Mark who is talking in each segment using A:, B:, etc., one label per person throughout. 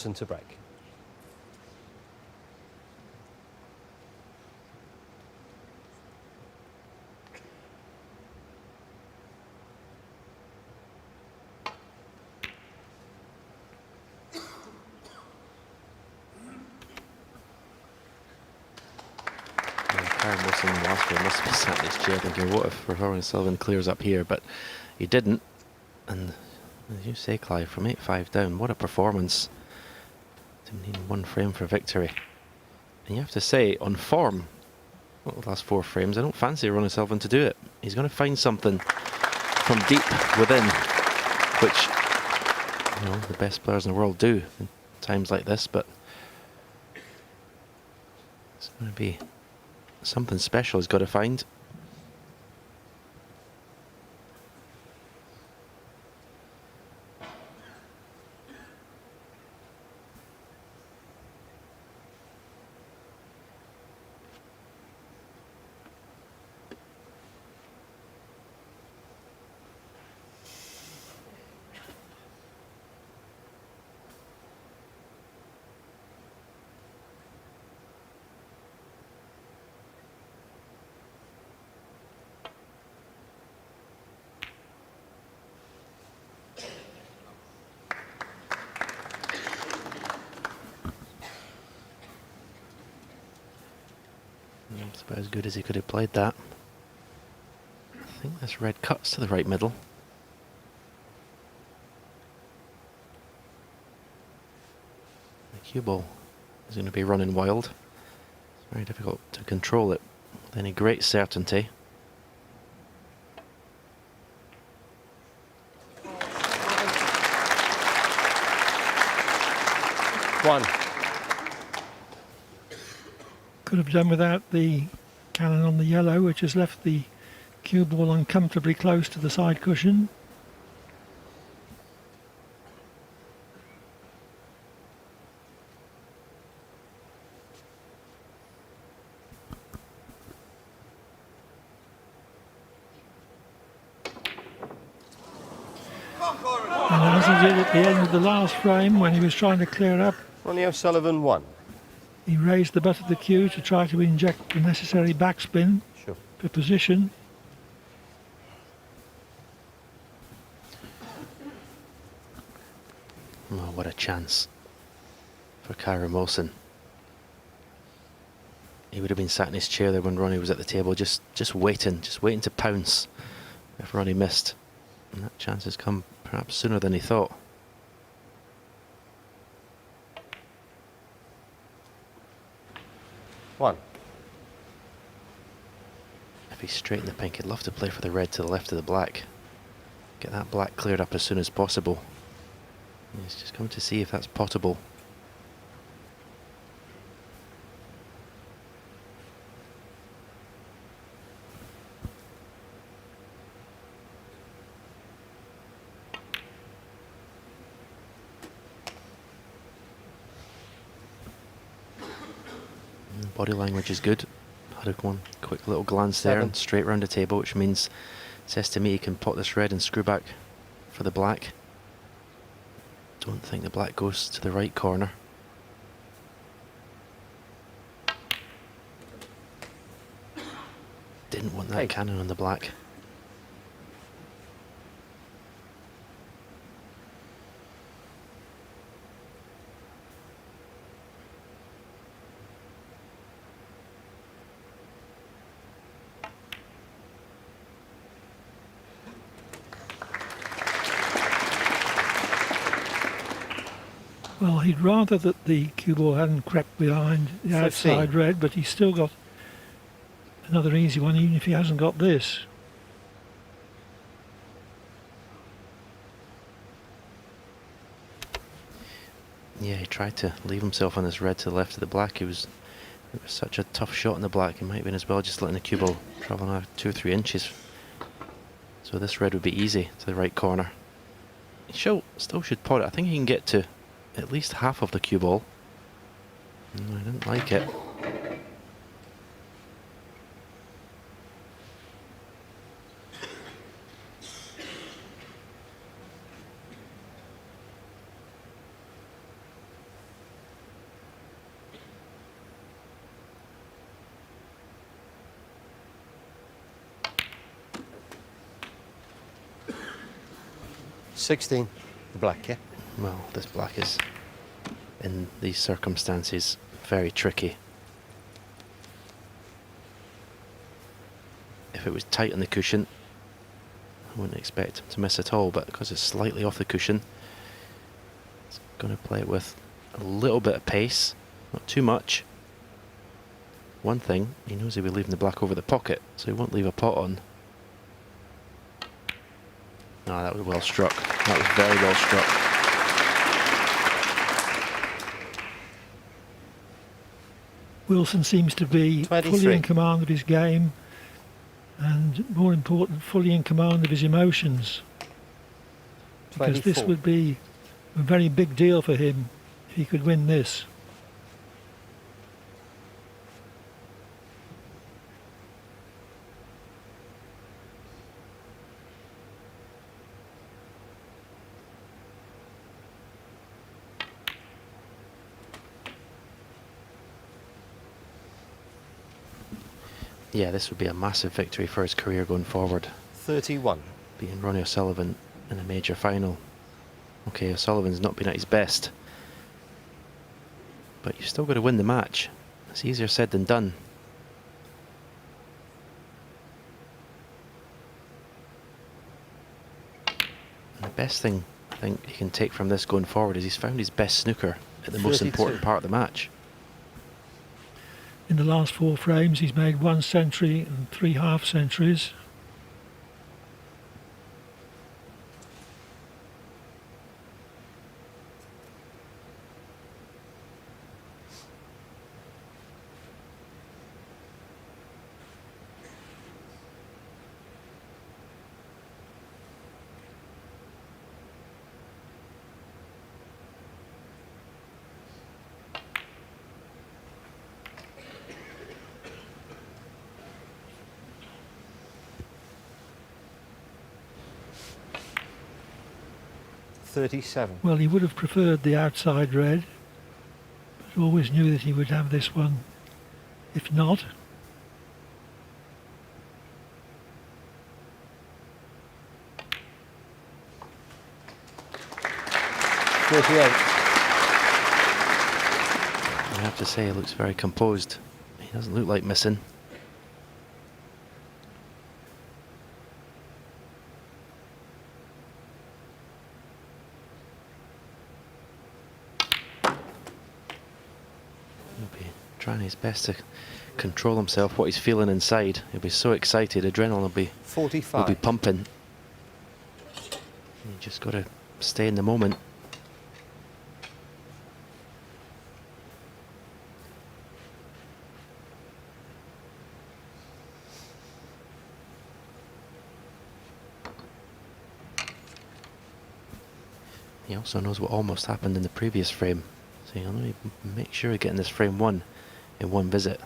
A: to break.
B: Karen Wilson last game must have sat in his chair thinking, what if Ronnie Sullivan clears up here? But he didn't. And as you say, Clive, from 8-5 down, what a performance. Didn't need one frame for victory. And you have to say, on form, well, the last 4 frames, I don't fancy Ronnie Sullivan to do it. He's going to find something from deep within, which, you know, the best players in the world do in times like this, but it's going to be something special he's got to find. It's about as good as he could have played that. I think this red cuts to the right middle. The cue ball is going to be running wild. It's very difficult to control it with any great certainty.
A: One.
C: Could have done without the cannon on the yellow, which has left the cue ball uncomfortably close to the side cushion. And as he did at the end of the last frame, when he was trying to clear up,
A: Ronnie O'Sullivan 1.
C: he raised the butt of the cue to try to inject the necessary backspin
A: Sure.
C: for position.
B: Oh, what a chance for Kyron Wilson. He would have been sat in his chair there when Ronnie was at the table, just waiting to pounce if Ronnie missed. And that chance has come perhaps sooner than he thought.
A: One.
B: If he's straight in the pink, he'd love to play for the red to the left of the black. Get that black cleared up as soon as possible. He's just come to see if that's possible. Body language is good. Had a one quick little glance there and straight round the table, which means, says to me, he can pot this red and screw back for the black. Don't think the black goes to the right corner. Didn't want that cannon on the black.
C: Well, he'd rather that the cue ball hadn't crept behind the
A: 15.
C: outside red, but he's still got another easy one, even if he hasn't got this.
B: Yeah, he tried to leave himself on this red to the left of the black. It was such a tough shot in the black. It might have been as well just letting the cue ball travel another 2 or 3 inches. So this red would be easy to the right corner. He still should pot it. I think he can get to at least half of the cue ball. No, I didn't like it.
A: 16. The black, yeah.
B: Well, this black is, in these circumstances, very tricky. If it was tight on the cushion, I wouldn't expect him to miss at all, but because it's slightly off the cushion, it's going to play it with a little bit of pace, not too much. One thing, he knows he'll be leaving the black over the pocket, so he won't leave a pot on. No, that was well struck. That was very well struck.
C: Wilson seems to be
A: 23.
C: fully in command of his game, and more important, fully in command of his emotions. Because
A: 24.
C: this would be a very big deal for him if he could win this.
B: Yeah, this would be a massive victory for his career going forward.
A: 31.
B: Beating Ronnie O'Sullivan in a major final. Okay, O'Sullivan's not been at his best, but you've still got to win the match. It's easier said than done. And the best thing I think he can take from this going forward is he's found his best snooker at the most
A: 32.
B: important part of the match.
C: In the last 4 frames, he's made 1 century and 3 half centuries. Well, he would have preferred the outside red, but always knew that he would have this one if not.
B: I have to say, he looks very composed. He doesn't look like missing. Trying his best to control himself, what he's feeling inside. He'll be so excited, adrenaline will be
A: 45.
B: will be pumping. You just got to stay in the moment. He also knows what almost happened in the previous frame, so he'll only make sure of getting this frame 1 in 1 visit.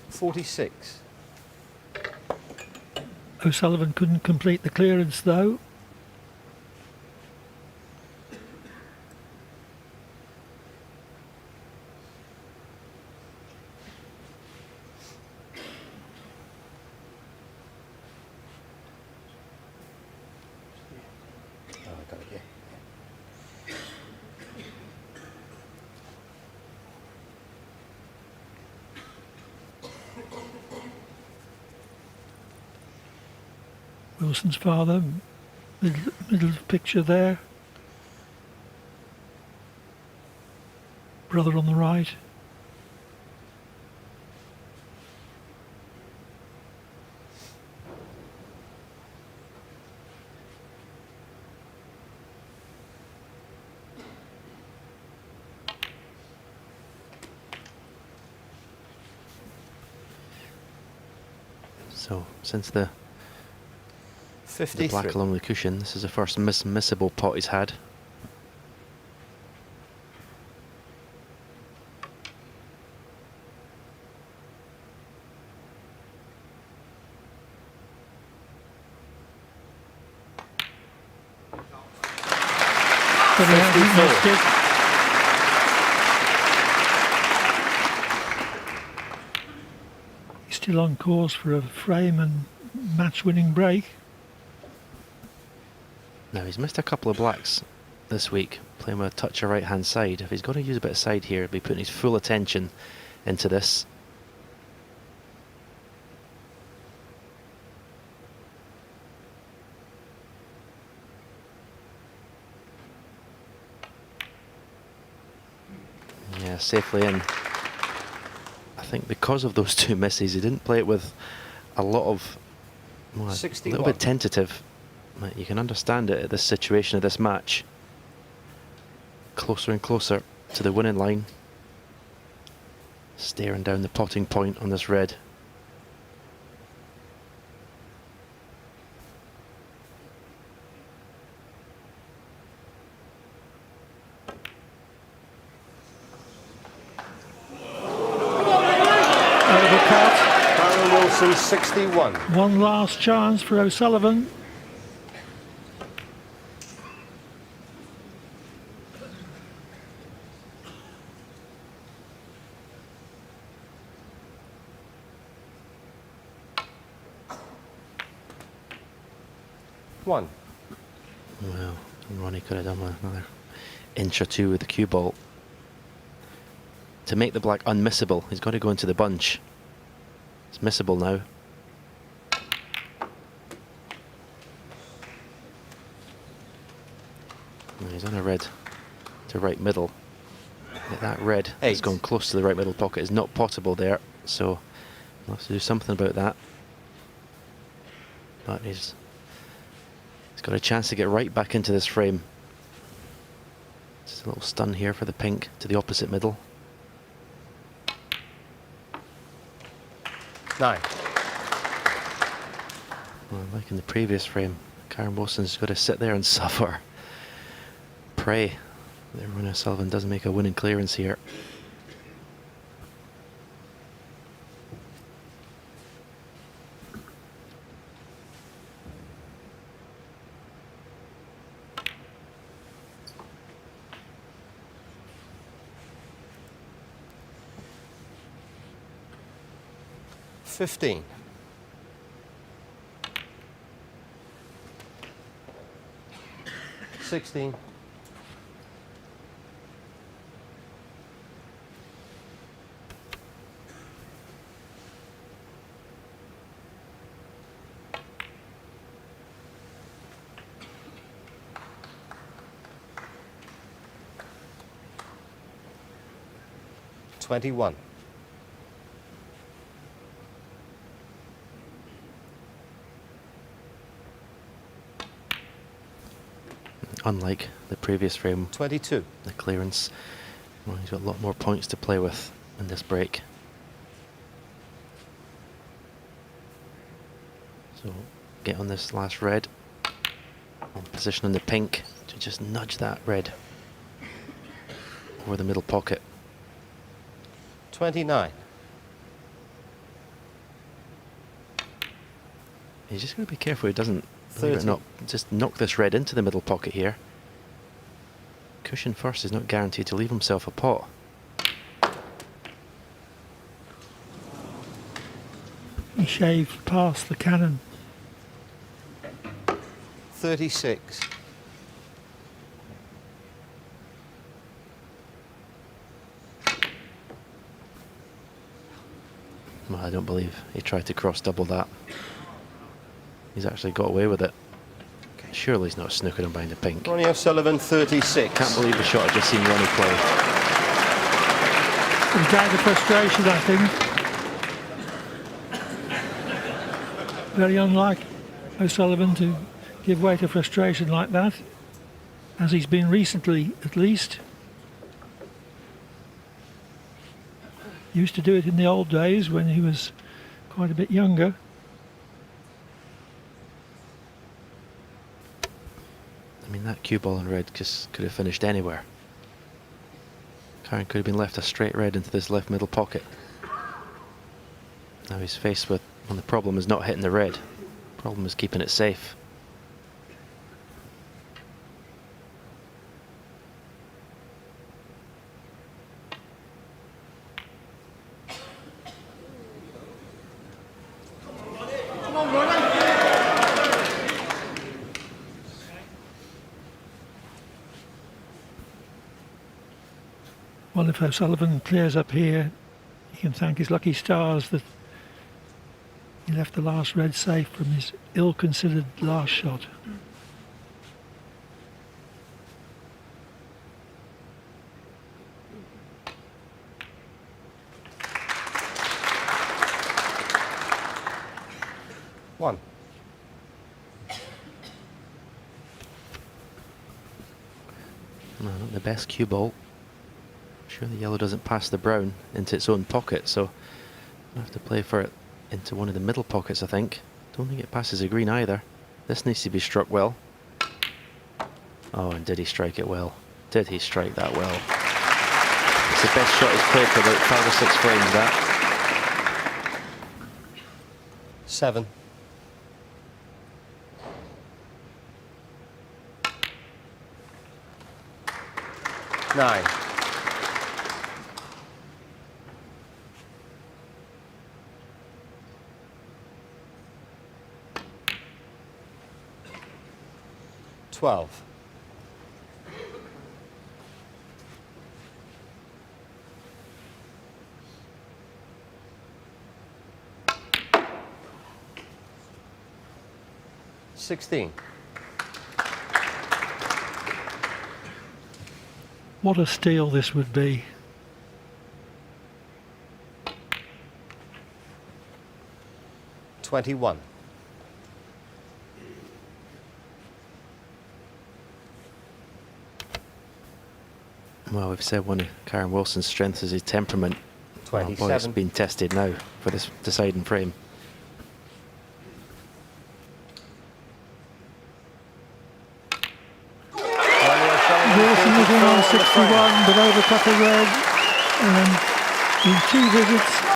A: 46.
C: O'Sullivan couldn't complete the clearance though.
A: Oh, I got it, yeah.
C: Wilson's father, middle picture there. Brother on the right.
B: So, since the
A: 53.
B: black along the cushion, this is the first missable pot he's had.
C: But he hasn't missed it. still on course for a frame and match-winning break.
B: Now he's missed a couple of blacks this week, playing with a touch of right-hand side. If he's going to use a bit of side here, he'll be putting his full attention into this. Yeah, safely in. I think because of those two misses, he didn't play it with a lot of, well, a
A: 61.
B: little bit tentative. But you can understand it at this situation of this match. Closer and closer to the winning line. Staring down the potting point on this red.
C: Overcut.
A: Karen Wilson, 61.
C: One last chance for O'Sullivan.
A: One.
B: Well, Ronnie could have done with another inch or two with the cue ball. To make the black unmissable, he's got to go into the bunch. It's missable now. Well, he's on a red to right middle. But that red has
A: 8.
B: gone close to the right middle pocket. Is not potable there, so we'll have to do something about that. But he's got a chance to get right back into this frame. Just a little stun here for the pink to the opposite middle.
A: 9.
B: Well, like in the previous frame, Karen Wilson's got to sit there and suffer. Pray that Ronnie Sullivan doesn't make a winning clearance here.
A: $15. 16. 21.
B: Unlike the previous frame,
A: 22.
B: the clearance, well, he's got a lot more points to play with in this break. So get on this last red, on position on the pink to just nudge that red over the middle pocket.
A: 29.
B: He's just going to be careful he doesn't, believe it or
A: 30.
B: not, just knock this red into the middle pocket here. Cushion first is not guaranteed to leave himself a pot.
C: He shaved past the cannon.
A: 36.
B: Well, I don't believe he tried to cross double that. He's actually got away with it. Surely he's not snooking him behind the pink.
A: Ronnie O'Sullivan, 36.
B: Can't believe the shot I've just seen Ronnie play.
C: He died of frustration, I think. Very unlike O'Sullivan to give way to frustration like that, as he's been recently at least. Used to do it in the old days when he was quite a bit younger.
B: I mean, that cue ball in red just could have finished anywhere. Karen could have been left a straight red into this left middle pocket. Now he's faced with, well, the problem is not hitting the red. The problem is keeping it safe.
C: Well, if O'Sullivan clears up here, he can thank his lucky stars that he left the last red safe from his ill-considered last shot.
A: One.
B: No, not the best cue ball. Sure, the yellow doesn't pass the brown into its own pocket, so I have to play for it into one of the middle pockets, I think. Don't think it passes the green either. This needs to be struck well. Oh, and did he strike it well? Did he strike that well? It's the best shot he's played for about 5 or 6 frames, that.
A: 7. 9. 12. 16.
C: What a steal this would be.
A: $21.
B: Well, we've said one of Karen Wilson's strengths is his temperament. Oh boy, it's
A: 27.
B: been tested now for this deciding frame.
C: Wilson was in on 61, but overcut the red, and in 2 visits